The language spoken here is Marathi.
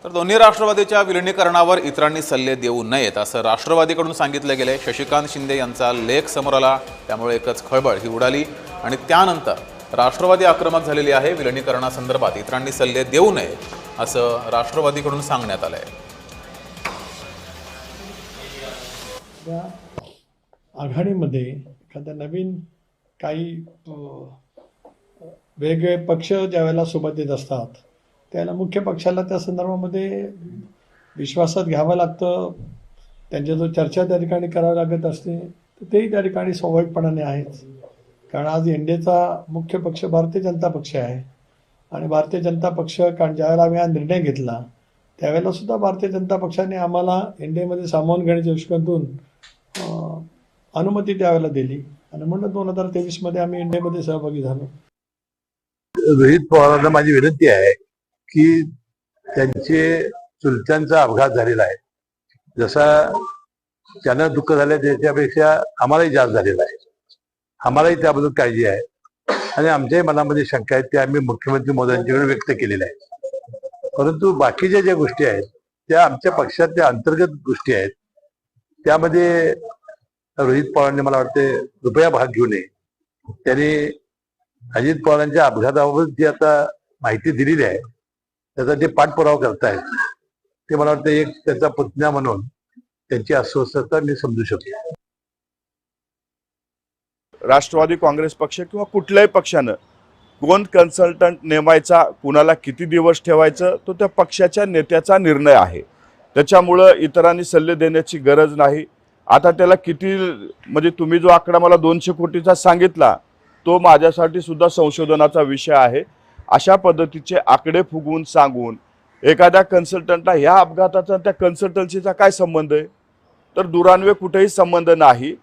तर दोन्ही राष्ट्रवादीच्या विलिनीकरणावर इतरांनी सल्ले देऊ नयेत असं राष्ट्रवादीकडून सांगितलं गेलंय। शशिकांत शिंदे यांचा लेख समोर आला, त्यामुळे एकच खळबळ ही उडाली आणि त्यानंतर राष्ट्रवादी आक्रमक झालेली आहे। विलिनीकरणासंदर्भात इतरांनी सल्ले देऊ नये असं राष्ट्रवादीकडून सांगण्यात आलंय। आघाडीमध्ये एखाद्या नवीन काही वेगळे पक्ष ज्यावेळेला सोबत येत असतात त्याला मुख्य पक्षाला त्या संदर्भामध्ये विश्वासात घ्यावं लागतं, त्यांच्याजवळ चर्चा त्या ठिकाणी करावी लागत असते, तर तेही त्या ठिकाणी स्वाभाविकपणाने आहेच। कारण आज एनडीएचा मुख्य पक्ष भारतीय जनता पक्ष आहे आणि भारतीय जनता पक्ष कारण ज्यावेळेला आम्ही हा निर्णय घेतला त्यावेळेला सुद्धा भारतीय जनता पक्षाने आम्हाला एनडीएमध्ये सामावून घेण्याच्या दृष्टिकोनातून अनुमती त्यावेळेला दिली आणि म्हणून 2023 आम्ही एनडीएमध्ये सहभागी झालो। रोहित पवारांना माझी विनंती आहे की त्यांचे चुलत्यांचा अपघात झालेला आहे, जसा त्यांना दुःख झालं त्याच्यापेक्षा आम्हालाही जास्त झालेला आहे। आम्हालाही त्याबद्दल काळजी आहे आणि आमच्याही मनामध्ये शंका आहेत त्या आम्ही मुख्यमंत्री मोदींच्याकडे व्यक्त केलेल्या आहेत। परंतु बाकीच्या ज्या गोष्टी आहेत त्या आमच्या पक्षातल्या अंतर्गत गोष्टी आहेत, त्यामध्ये रोहित पवारांनी मला वाटते कृपया भाग घेऊ नये। त्यांनी अजित पवारांच्या अपघाताबाबत जी आता माहिती दिलेली आहे त्याचा ते पाठपुरावा करतायत, ते मला वाटतं एक त्याचा पुतण्या म्हणून त्यांची अस्वस्थता मी समजू शकतो। राष्ट्रवादी काँग्रेस पक्ष किंवा कुठल्याही पक्षानं कोण कन्सल्टंट नेमायचा, कुणाला किती दिवस ठेवायचं तो त्या पक्षाच्या नेत्याचा निर्णय आहे। त्याच्यामुळं इतरांनी सल्ले देण्याची गरज नाही। आता त्याला किती म्हणजे तुम्ही जो आकडा मला 200 कोटीचा सांगितला तो माझ्यासाठी सुद्धा संशोधनाचा विषय आहे। अशा पद्धतीचे आकडे फुगवून सांगून एखाद्या कन्सल्टंटला ह्या अपघाताचा त्या कन्सल्टन्सीचा काय संबंध आहे? तर दुरान्वे कुठेही संबंध नाही।